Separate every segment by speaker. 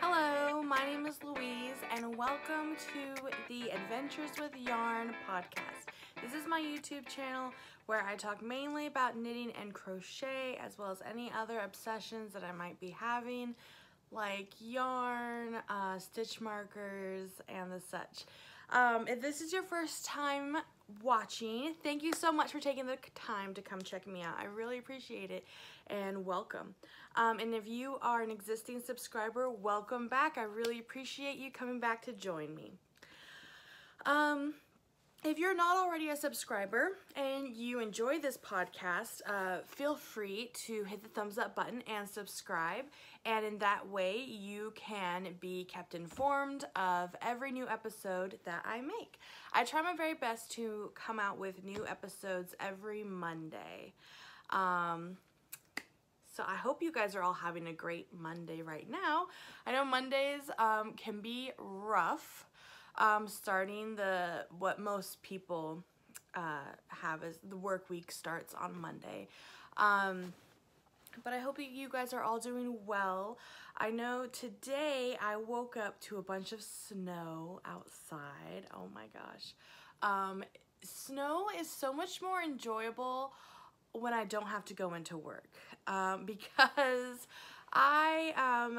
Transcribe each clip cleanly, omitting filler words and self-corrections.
Speaker 1: Hello, my name is Louise and welcome to the Adventures with Yarn podcast. This is my YouTube channel where I talk mainly about knitting and crochet as well as any other obsessions that I might be having like yarn, stitch markers, and the such. If this is your first time watching, thank you so much for taking the time to come check me out. I really appreciate it and welcome. And if you are an existing subscriber, welcome back. I really appreciate you coming back to join me. If you're not already a subscriber and you enjoy this podcast, feel free to hit the thumbs up button and subscribe. And in that way, you can be kept informed of every new episode that I make. I try my very best to come out with new episodes every Monday. So I hope you guys are all having a great Monday right now. I know Mondays can be rough. Starting what most people have is the work week starts on Monday. But I hope you guys are all doing well. I know today I woke up to a bunch of snow outside. Oh my gosh. Snow is so much more enjoyable when I don't have to go into work because I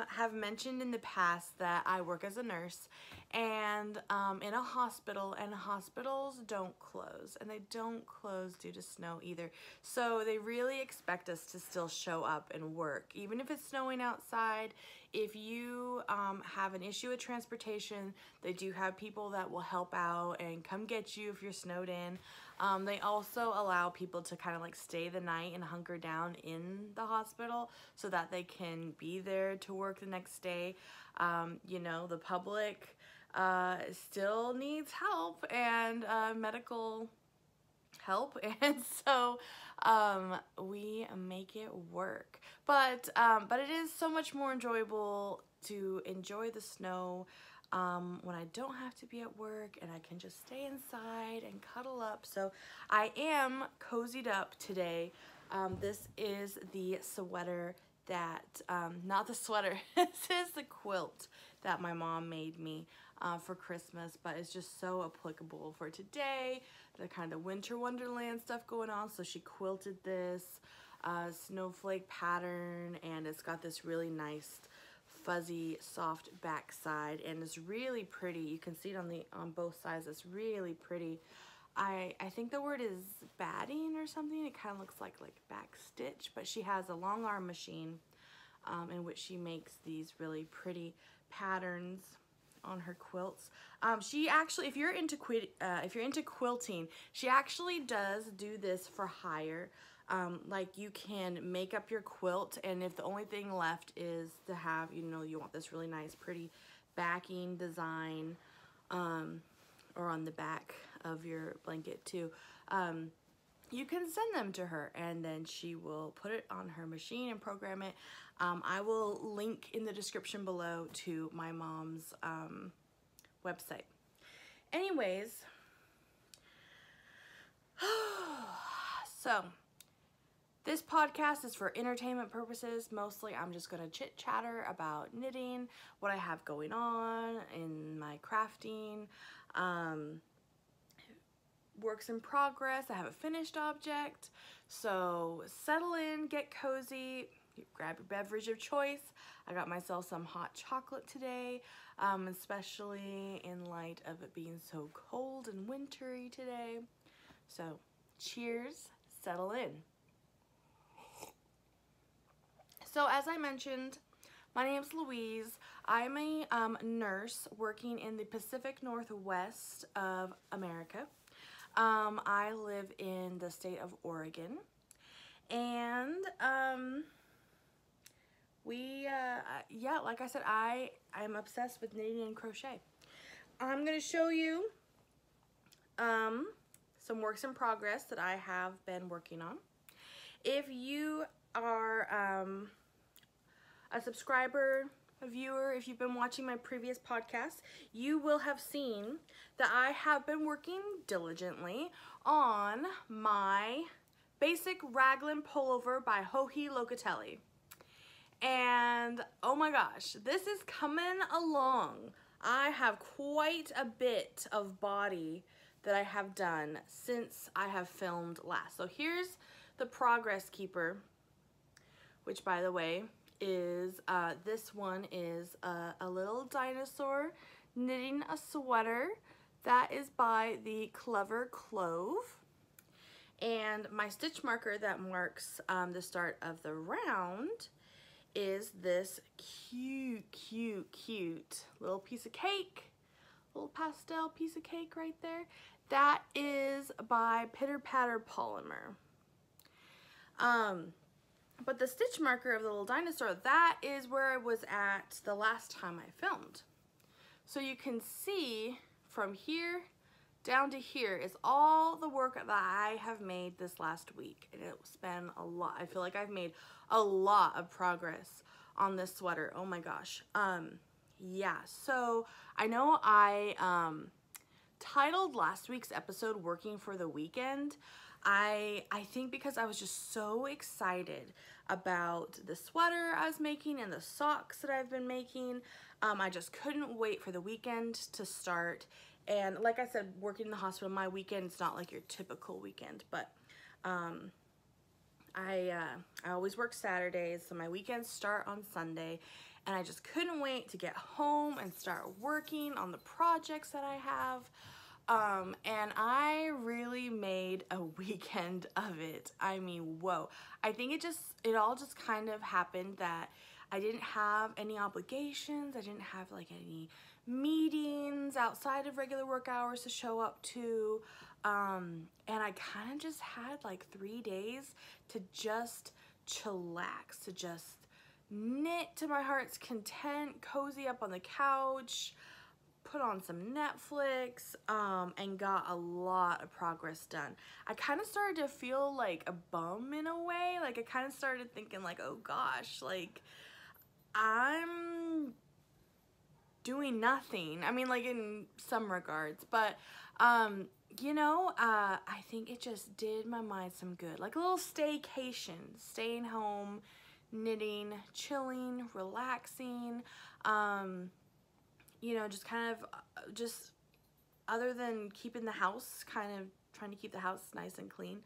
Speaker 1: have mentioned in the past that I work as a nurse and in a hospital, and hospitals don't close, and they don't close due to snow either. So they really expect us to still show up and work, even if it's snowing outside. If you have an issue with transportation, they do have people that will help out and come get you if you're snowed in. They also allow people to kind of like stay the night and hunker down in the hospital so that they can be there to work the next day. You know, the public still needs help and medical help, and so we make it work. But it is so much more enjoyable to enjoy the snow when I don't have to be at work and I can just stay inside and cuddle up. So I am cozied up today. This is the sweater that, not the sweater, this is the quilt that my mom made me for Christmas, but it's just so applicable for today, the kind of winter wonderland stuff going on. So she quilted this snowflake pattern, and it's got this really nice fuzzy soft backside, and it's really pretty. You can see it on both sides. It's really pretty. I think the word is batting or something. It kind of looks like back stitch, but she has a long arm machine in which she makes these really pretty patterns on her quilts. She actually, if you're into quilting, she actually does do this for hire. Like you can make up your quilt, and if the only thing left is to have, you know, you want this really nice pretty backing design or on the back of your blanket too, you can send them to her and then she will put it on her machine and program it. I will link in the description below to my mom's website. Anyways, so this podcast is for entertainment purposes. Mostly I'm just going to chit chatter about knitting, what I have going on in my crafting, works in progress. I have a finished object. So settle in, get cozy, grab your beverage of choice. I got myself some hot chocolate today, especially in light of it being so cold and wintry today. So cheers, settle in. So as I mentioned, my name's Louise. I'm a nurse working in the Pacific Northwest of America. I live in the state of Oregon, and yeah, like I said, I'm obsessed with knitting and crochet. I'm going to show you some works in progress that I have been working on. If you are a subscriber, a viewer, if you've been watching my previous podcasts, you will have seen that I have been working diligently on my Basic Raglan Pullover by Joji Locatelli. And oh my gosh, this is coming along. I have quite a bit of body that I have done since I have filmed last. So here's the progress keeper, which by the way is, this one is a little dinosaur knitting a sweater. That is by the Clever Clove. And my stitch marker that marks the start of the round is this cute little piece of cake, little pastel piece of cake right there. That is by Pitter Patter Polymer. But the stitch marker of the little dinosaur, that is where I was at the last time I filmed. So you can see from here down to here is all the work that I have made this last week, and it's been a lot. I feel like I've made a lot of progress on this sweater. Oh my gosh. Yeah, so I know I titled last week's episode Working for the Weekend. I think because I was just so excited about the sweater I was making and the socks that I've been making. I just couldn't wait for the weekend to start. And like I said, working in the hospital, my weekend's not like your typical weekend, but I always work Saturdays, so my weekends start on Sunday, and I just couldn't wait to get home and start working on the projects that I have. And I really made a weekend of it. I mean, whoa. I think it all just kind of happened that I didn't have any obligations. I didn't have like any meetings outside of regular work hours to show up to. And I kind of just had like 3 days to just chillax, to just knit to my heart's content, cozy up on the couch, put on some Netflix, and got a lot of progress done. I kind of started to feel like a bum in a way. Like I kind of started thinking like, oh gosh, like I'm doing nothing. I mean, like in some regards, but you know, I think it just did my mind some good. Like a little staycation, staying home, knitting, chilling, relaxing, you know, just kind of, just other than keeping the house, kind of trying to keep the house nice and clean.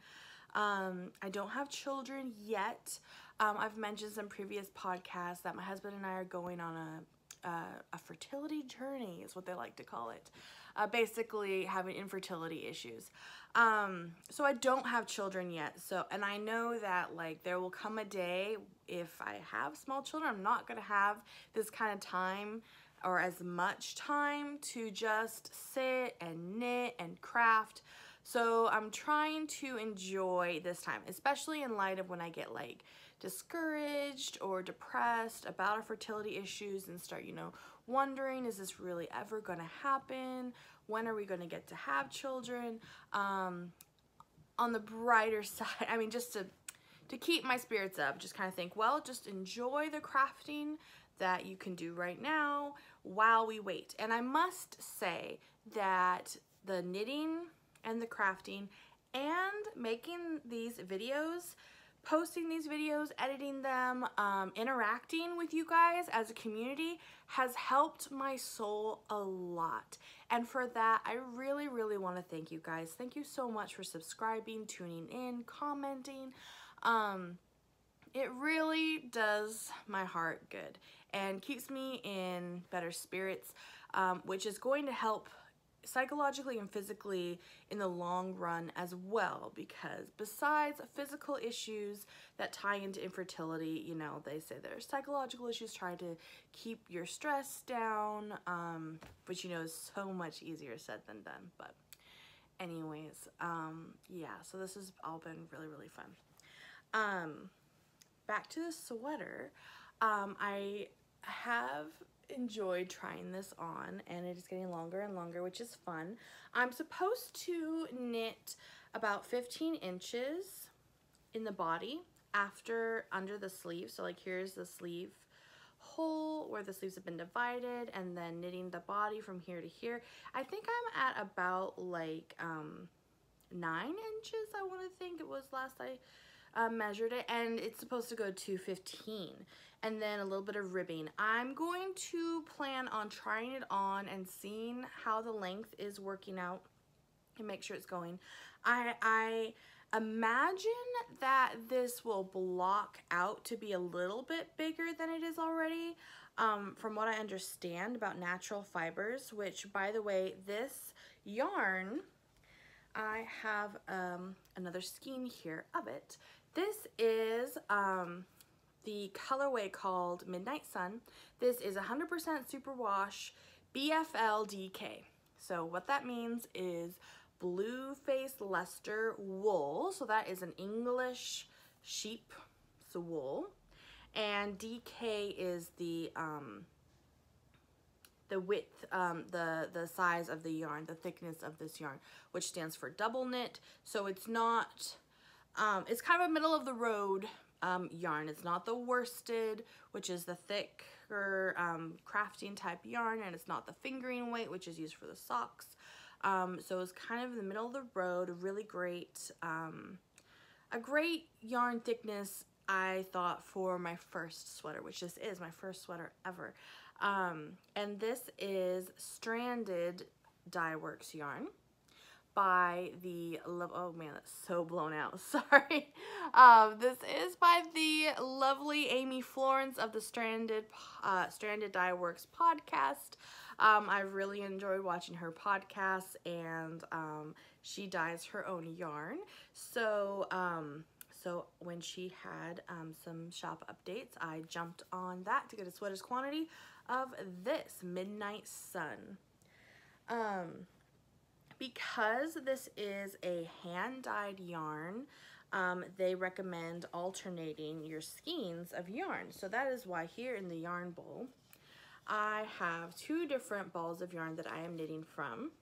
Speaker 1: I don't have children yet. I've mentioned some previous podcasts that my husband and I are going on a fertility journey is what they like to call it. Basically having infertility issues. So I don't have children yet. So, and I know that like there will come a day if I have small children, I'm not going to have this kind of time or as much time to just sit and knit and craft. So I'm trying to enjoy this time, especially in light of when I get like discouraged or depressed about our fertility issues and start, you know, wondering, is this really ever going to happen? When are we going to get to have children? On the brighter side, I mean, just to keep my spirits up, just kind of think, well, just enjoy the crafting that you can do right now while we wait. And I must say that the knitting and the crafting and making these videos, posting these videos, editing them, interacting with you guys as a community has helped my soul a lot. And for that, I really, really want to thank you guys. Thank you so much for subscribing, tuning in, commenting. It really does my heart good and keeps me in better spirits, which is going to help psychologically and physically in the long run as well, because besides physical issues that tie into infertility, you know, they say there's psychological issues trying to keep your stress down, which, you know, is so much easier said than done. But anyways, yeah, so this has all been really, really fun. Back to the sweater. I have enjoyed trying this on, and it is getting longer and longer, which is fun. I'm supposed to knit about 15 inches in the body under the sleeve. So like here's the sleeve hole where the sleeves have been divided, and then knitting the body from here to here. I think I'm at about like 9 inches, I want to think it was last I measured it, and it's supposed to go to 15. And then a little bit of ribbing. I'm going to plan on trying it on and seeing how the length is working out and make sure it's going. I imagine that this will block out to be a little bit bigger than it is already, from what I understand about natural fibers, which, by the way, this yarn, I have another skein here of it. This is the colorway called Midnight Sun. This is 100% superwash BFL DK. So what that means is blue faced Leicester wool. So that is an English sheep's wool. And DK is the width, the size of the yarn, the thickness of this yarn, which stands for double knit. So it's not, it's kind of a middle of the road yarn. It's not the worsted, which is the thicker crafting type yarn, and it's not the fingering weight, which is used for the socks. So it's kind of in the middle of the road, a really great, a great yarn thickness, I thought, for my first sweater, which this is my first sweater ever. And this is Stranded Dye Works yarn by the, oh man, that's so blown out, sorry. This is by the lovely Amy Florence of the Stranded Dye Works podcast. I've really enjoyed watching her podcast, and she dyes her own yarn. So, so when she had some shop updates, I jumped on that to get a sweater's quantity of this Midnight Sun. Because this is a hand-dyed yarn, they recommend alternating your skeins of yarn. So that is why here in the yarn bowl, I have two different balls of yarn that I am knitting from.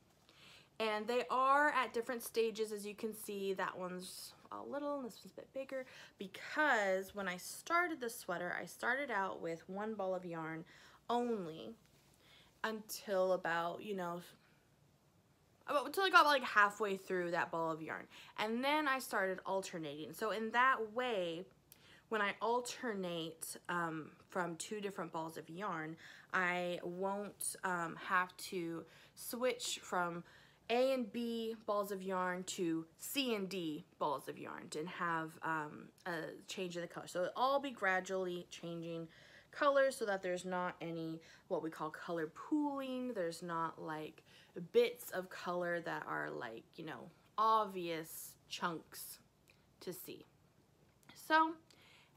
Speaker 1: And they are at different stages, as you can see. That one's a little, and this one's a bit bigger, because when I started the sweater, I started out with one ball of yarn only until about, you know, until I got like halfway through that ball of yarn. And then I started alternating. So in that way, when I alternate from two different balls of yarn, I won't have to switch from A and B balls of yarn to C and D balls of yarn and have a change in the color. So it'll all be gradually changing colors so that there's not any what we call color pooling. There's not like bits of color that are like, you know, obvious chunks to see. So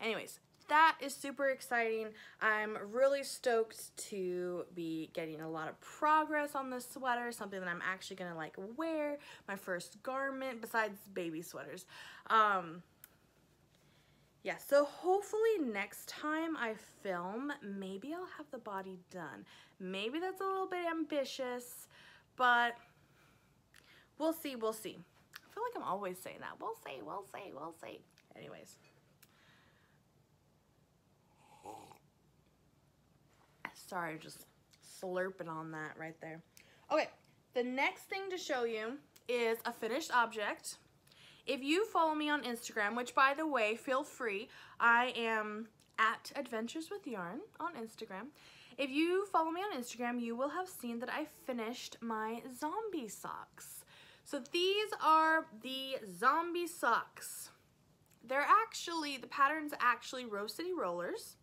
Speaker 1: anyways, that is super exciting. I'm really stoked to be getting a lot of progress on this sweater, something that I'm actually gonna like wear, my first garment besides baby sweaters. Yeah, so hopefully next time I film, maybe I'll have the body done. Maybe that's a little bit ambitious, but we'll see, we'll see. I feel like I'm always saying that. We'll see, we'll see, we'll see. Anyways. Sorry, just slurping on that right there. Okay, the next thing to show you is a finished object. If you follow me on Instagram, which by the way, feel free, I am at Adventures with Yarn on Instagram. If you follow me on Instagram, you will have seen that I finished my zombie socks. So these are the zombie socks. They're actually, the pattern's actually Rose City Rollers.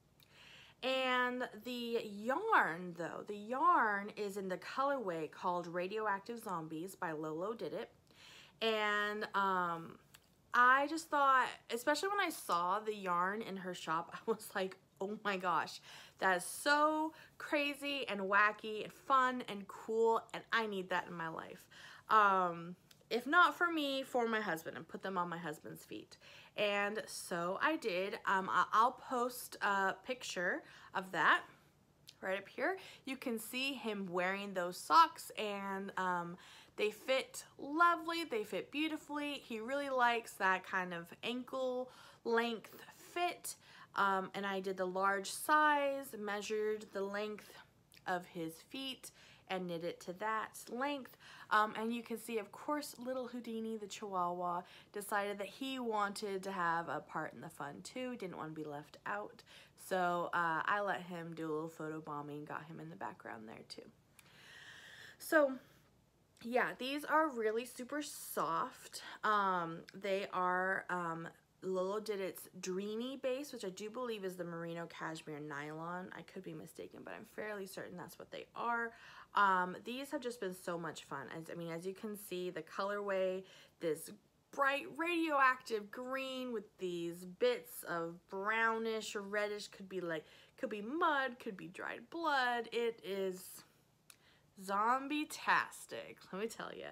Speaker 1: And the yarn, though, the yarn is in the colorway called Radioactive Zombies by Lolodidit. And I just thought, especially when I saw the yarn in her shop, I was like, oh my gosh, that is so crazy and wacky and fun and cool, and I need that in my life. If not for me, for my husband, and put them on my husband's feet. And so I did. I'll post a picture of that right up here. You can see him wearing those socks, and they fit lovely. They fit beautifully. He really likes that kind of ankle length fit. And I did the large size, measured the length of his feet and knit it to that length. And you can see, of course, little Houdini, the Chihuahua, decided that he wanted to have a part in the fun too, didn't want to be left out. So I let him do a little photo bombing, got him in the background there too. So yeah, these are really super soft. They are Lolodidit's Dreamy base, which I do believe is the merino cashmere nylon. I could be mistaken, but I'm fairly certain that's what they are. These have just been so much fun. As you can see, the colorway, this bright radioactive green with these bits of brownish or reddish, could be mud, could be dried blood. It is zombie-tastic, let me tell you.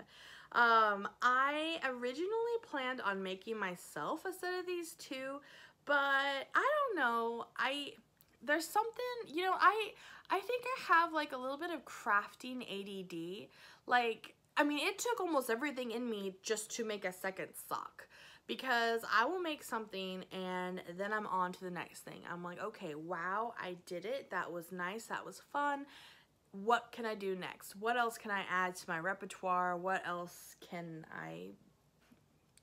Speaker 1: I originally planned on making myself a set of these too, but I don't know, there's something, you know, I think I have like a little bit of crafting ADD. Like, I mean, it took almost everything in me just to make a second sock, because I will make something and then I'm on to the next thing. I'm like, okay, wow, I did it. That was nice. That was fun. What can I do next? What else can I add to my repertoire? What else can I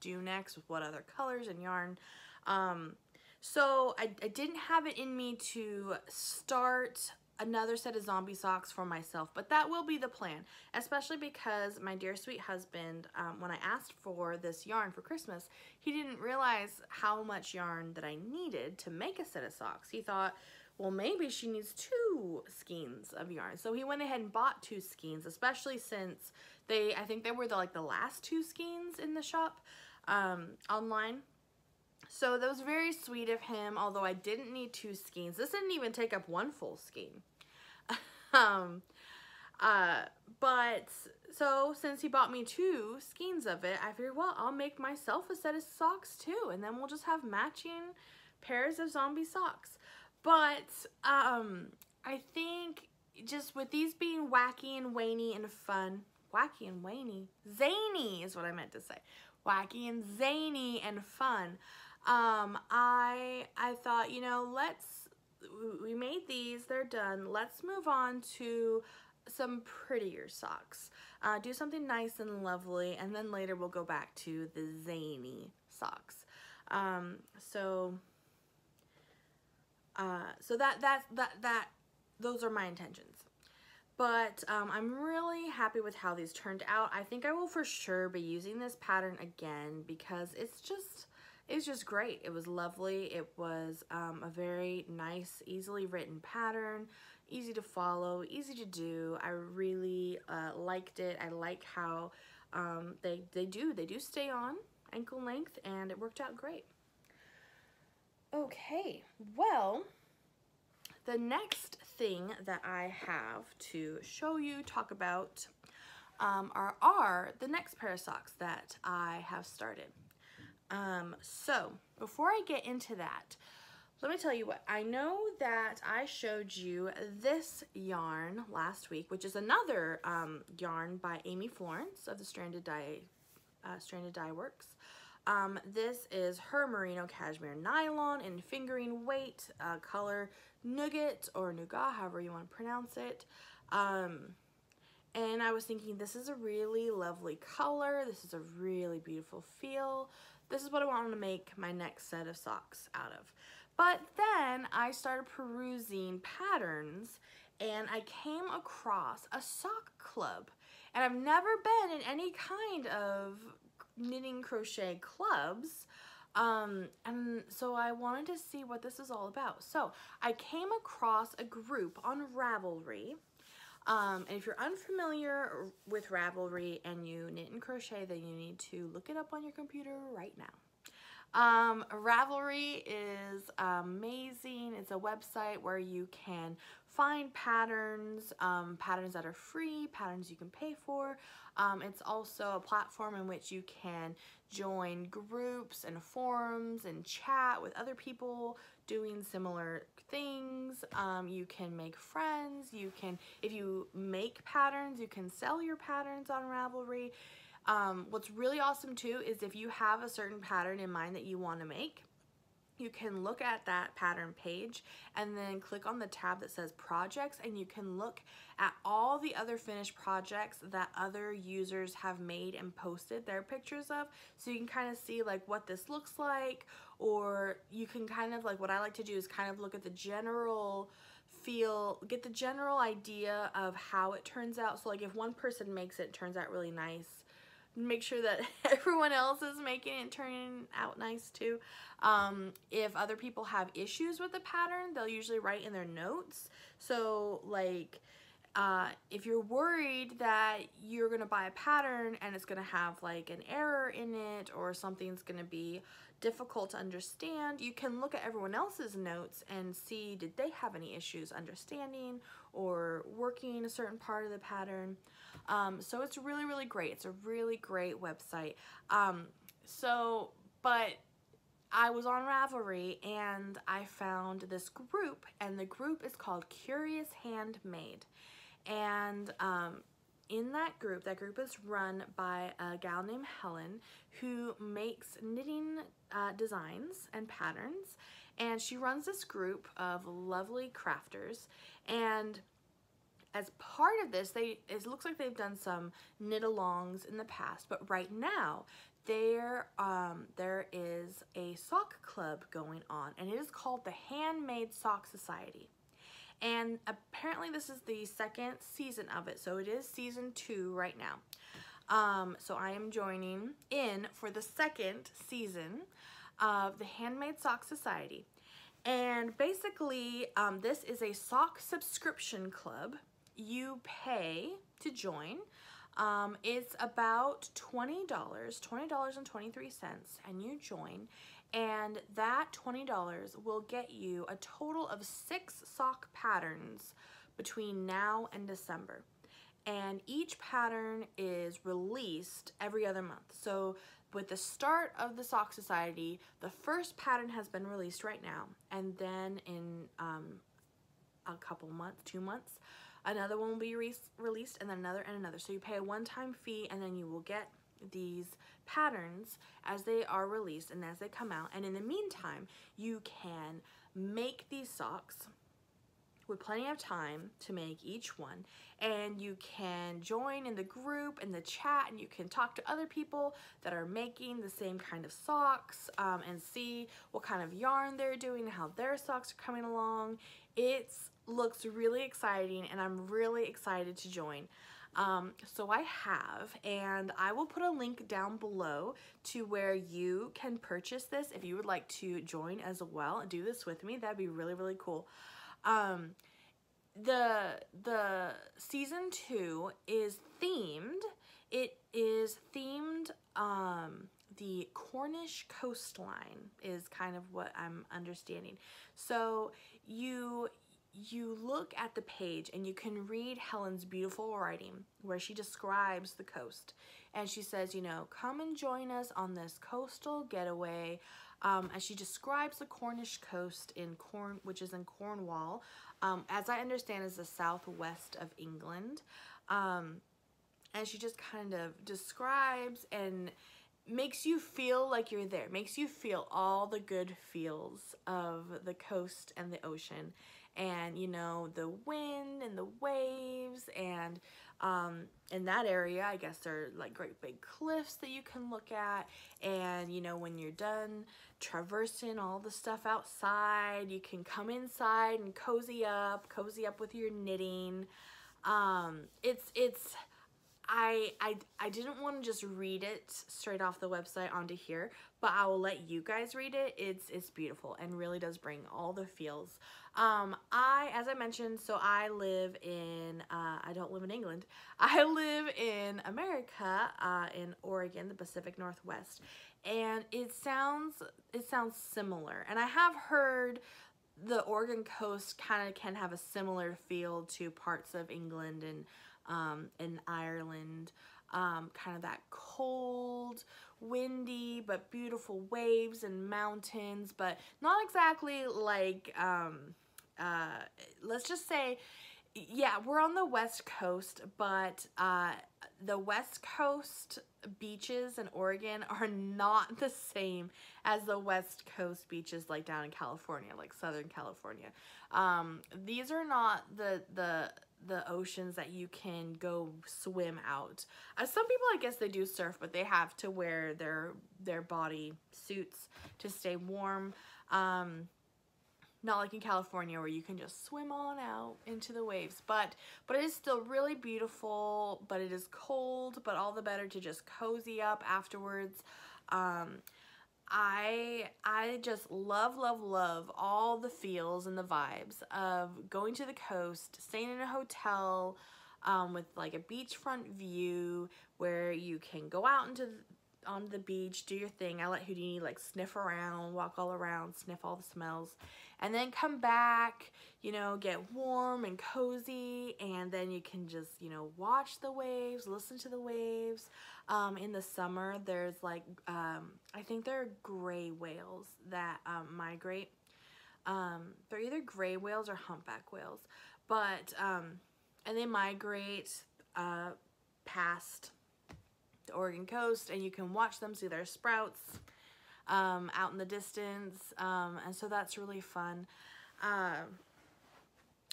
Speaker 1: do next with what other colors and yarn? So I didn't have it in me to start another set of zombie socks for myself, but that will be the plan, especially because my dear sweet husband, when I asked for this yarn for Christmas, he didn't realize how much yarn that I needed to make a set of socks. He thought, well, maybe she needs 2 skeins of yarn. So he went ahead and bought 2 skeins, especially since I think they were the last 2 skeins in the shop online. So that was very sweet of him, although I didn't need 2 skeins. This didn't even take up 1 full skein. But so since he bought me 2 skeins of it, I figured, well, I'll make myself a set of socks too, and then we'll just have matching pairs of zombie socks. But I think just with these being wacky and waney and fun, wacky and waney, zany is what I meant to say, wacky and zany and fun, I thought, you know, we made these, they're done, let's move on to some prettier socks. Do something nice and lovely, and then later we'll go back to the zany socks. So those are my intentions. But I'm really happy with how these turned out. I think I will for sure be using this pattern again, because it's just great. It was lovely. It was a very nice, easily written pattern, easy to follow, easy to do. I really liked it. I like how they do stay on ankle length, and it worked out great. Okay, well, the next thing that I have to show you, talk about, are the next pair of socks that I have started. So before I get into that, let me tell you what, I know that I showed you this yarn last week, which is another yarn by Amy Florence of the Stranded Dye Works. This is her merino cashmere nylon in fingering weight, color Nougat or Nougat, however you want to pronounce it. And I was thinking, this is a really lovely color. This is a really beautiful feel. This is what I want to make my next set of socks out of. But then I started perusing patterns, and I came across a sock club. And I've never been in any kind of knitting crochet clubs, and so I wanted to see what this is all about. So I came across a group on Ravelry, and if you're unfamiliar with Ravelry and you knit and crochet, then you need to look it up on your computer right now. Ravelry is amazing. It's a website where you can find patterns, patterns that are free, patterns you can pay for. It's also a platform in which you can join groups and forums and chat with other people doing similar things. You can make friends. You can, if you make patterns, you can sell your patterns on Ravelry. What's really awesome too is if you have a certain pattern in mind that you want to make, you can look at that pattern page and then click on the tab that says projects, and you can look at all the other finished projects that other users have made and posted their pictures of. So you can kind of see like what this looks like, or you can kind of like, what I like to do is kind of look at the general feel, get the general idea of how it turns out. So like if one person makes it, it turns out really nice, make sure that everyone else is making it turn out nice too. If other people have issues with the pattern, they'll usually write in their notes. So like if you're worried that you're gonna buy a pattern and it's gonna have like an error in it, or something's gonna be difficult to understand, you can look at everyone else's notes and see, did they have any issues understanding or working a certain part of the pattern. So it's really, really great. It's a really great website. But I was on Ravelry and I found this group, and the group is called Curious Handmade. And in that group is run by a gal named Helen, who makes knitting designs and patterns. And she runs this group of lovely crafters. And as part of this, it looks like they've done some knit-alongs in the past, but right now there is a sock club going on, and it is called the Handmade Sock Society. And apparently this is the second season of it, so it is season 2 right now. So I am joining in for the second season of the Handmade Sock Society. And basically, this is a sock subscription club. You pay to join. It's about $20, $20.23, and you join. And that $20 will get you a total of 6 sock patterns between now and December. And each pattern is released every other month. So with the start of the Sock Society, the first pattern has been released right now. And then in a couple months, 2 months, another one will be released, and then another and another. So you pay a one-time fee, and then you will get these patterns as they are released and as they come out. And in the meantime, you can make these socks with plenty of time to make each one, and you can join in the group and the chat, and you can talk to other people that are making the same kind of socks, and see what kind of yarn they're doing, how their socks are coming along. It looks really exciting, and I'm really excited to join. So I have, and I will put a link down below to where you can purchase this if you would like to join as well and do this with me. That'd be really, really cool. The season 2 is themed. It is themed, the Cornish coastline is kind of what I'm understanding. So you look at the page and you can read Helen's beautiful writing where she describes the coast, and she says, you know, come and join us on this coastal getaway. And she describes the Cornish coast which is in Cornwall, as I understand is the southwest of England. And she just kind of describes and makes you feel like you're there, makes you feel all the good feels of the coast and the ocean. And you know, the wind and the waves, and in that area I guess there are like great big cliffs that you can look at. And you know, when you're done traversing all the stuff outside, you can come inside and cozy up with your knitting. I didn't want to just read it straight off the website onto here, but I will let you guys read it. It's beautiful and really does bring all the feels. As I mentioned, so I live in, I don't live in England. I live in America, in Oregon, the Pacific Northwest, and it sounds similar. And I have heard the Oregon coast kind of can have a similar feel to parts of England and Ireland, kind of that cold, windy, but beautiful waves and mountains, but not exactly like, let's just say Yeah, we're on the West Coast, but the West Coast beaches in Oregon are not the same as the West Coast beaches like down in California, like Southern California. These are not the oceans that you can go swim out. Some people, I guess they do surf, but they have to wear their body suits to stay warm. Not like in California where you can just swim on out into the waves, but it is still really beautiful, but it is cold, but all the better to just cozy up afterwards. I just love all the feels and the vibes of going to the coast, staying in a hotel with like a beachfront view where you can go out on the beach, do your thing. I let Houdini like sniff around, walk all around, sniff all the smells, and then come back, you know, get warm and cozy, and then you can just, you know, watch the waves, listen to the waves. In the summer, there's like, I think there are gray whales that migrate. They're either gray whales or humpback whales, but, and they migrate past the Oregon coast, and you can watch them, see their sprouts out in the distance, and so that's really fun.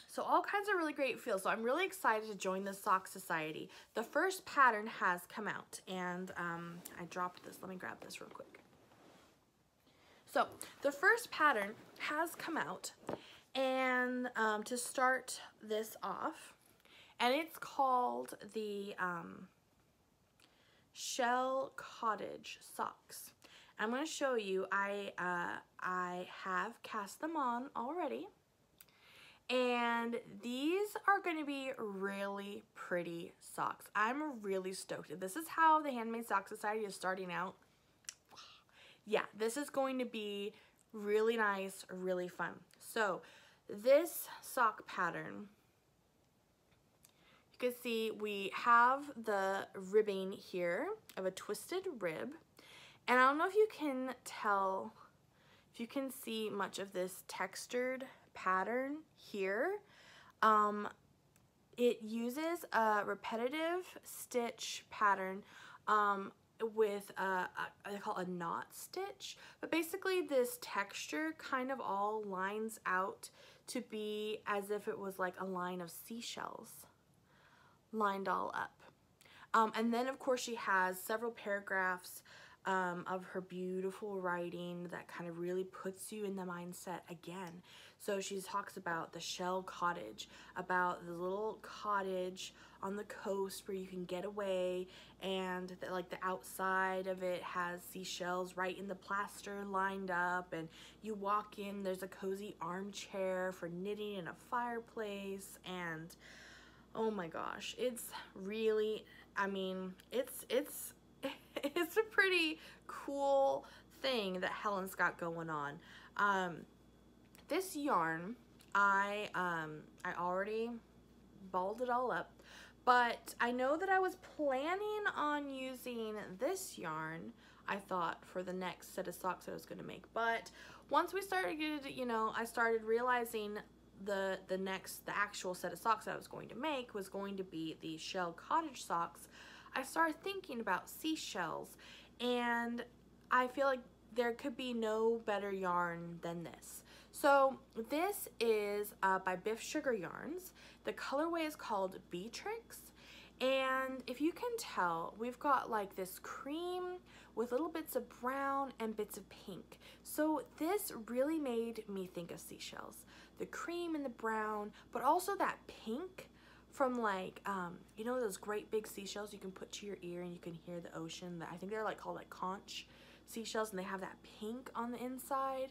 Speaker 1: So all kinds of really great feels. So I'm really excited to join the Sock Society. The first pattern has come out, and I dropped this. Let me grab this real quick. So the first pattern has come out, and to start this off, and it's called the Shell Cottage socks. I'm going to show you. I have cast them on already, and these are going to be really pretty socks. I'm really stoked. This is how the Handmade Sock Society is starting out. Yeah, this is going to be really nice, really fun. So this sock pattern, you can see we have the ribbing here of a twisted rib. And I don't know if you can tell, if you can see much of this textured pattern here. It uses a repetitive stitch pattern with they call it a knot stitch, but basically this texture kind of all lines out to be as if it was like a line of seashells lined all up. And then of course she has several paragraphs of her beautiful writing that kind of really puts you in the mindset again. So she talks about the Shell Cottage, about the little cottage on the coast where you can get away, and like the outside of it has seashells right in the plaster lined up, and you walk in, there's a cozy armchair for knitting and a fireplace, and oh my gosh, it's really, I mean, it's a pretty cool thing that Helen's got going on. This yarn, I already balled it all up, but I know that I was planning on using this yarn, I thought, for the next set of socks I was going to make. But once we started, you know, I started realizing the actual set of socks I was going to make was going to be the Shell Cottage socks. I started thinking about seashells, and I feel like there could be no better yarn than this. So this is by Biff Sugar Yarns. The colorway is called Beatrix, and if you can tell, we've got like this cream with little bits of brown and bits of pink. So this really made me think of seashells. The cream and the brown, but also that pink from like, you know those great big seashells you can put to your ear and you can hear the ocean? I think they're like called like conch seashells, and they have that pink on the inside.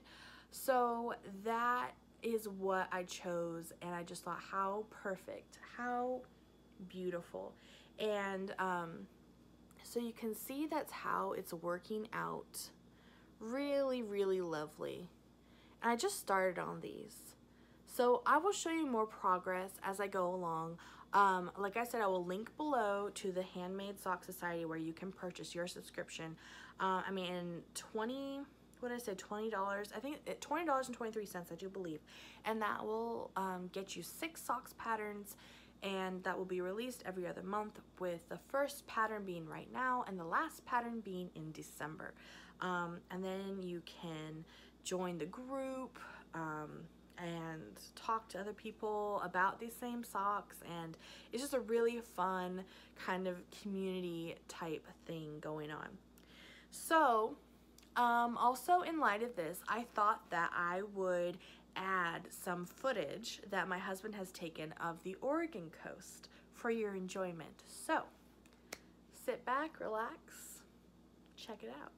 Speaker 1: So that is what I chose, and I just thought how perfect, how beautiful. And so you can see that's how it's working out. Really, really lovely. And I just started on these. So I will show you more progress as I go along. Like I said, I will link below to the Handmade Sock Society where you can purchase your subscription. I mean, in what did I say, $20? I think $20.23, I do believe. And that will get you 6 socks patterns, and that will be released every other month, with the first pattern being right now and the last pattern being in December. And then you can join the group and talk to other people about these same socks, and it's just a really fun kind of community type thing going on. So also in light of this, I thought that I would add some footage that my husband has taken of the Oregon coast for your enjoyment. So sit back, relax, check it out.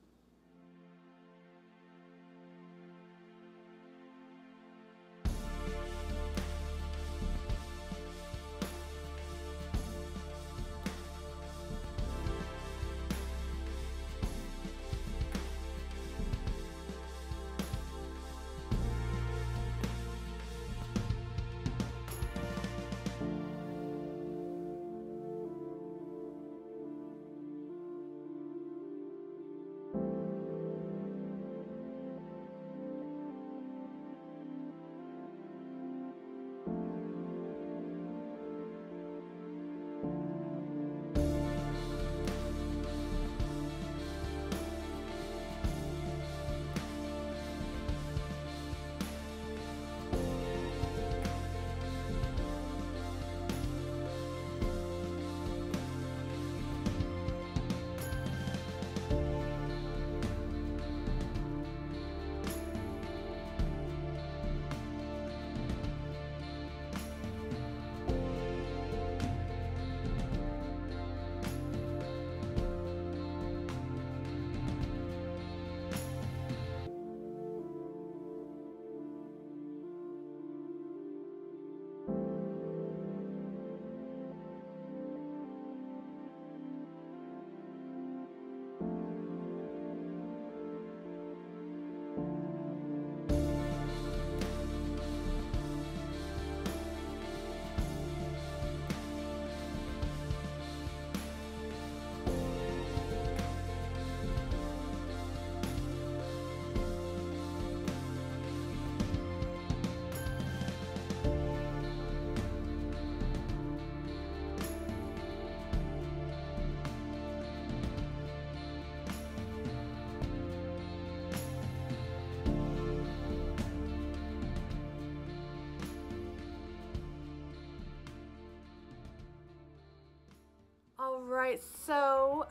Speaker 1: Alright, so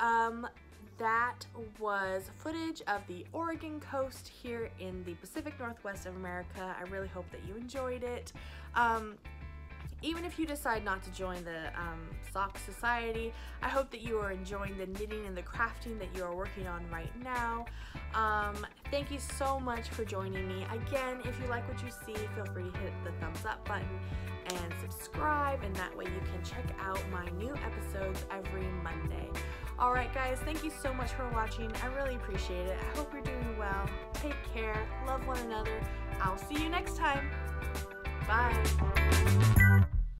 Speaker 1: that was footage of the Oregon coast here in the Pacific Northwest of America. I really hope that you enjoyed it. Even if you decide not to join the Sock Society, I hope that you are enjoying the knitting and the crafting that you are working on right now. Thank you so much for joining me. Again, if you like what you see, feel free to hit the thumbs up button and subscribe, and that way you can check out my new episodes every Monday. Alright guys, thank you so much for watching. I really appreciate it. I hope you're doing well. Take care. Love one another. I'll see you next time. Bye.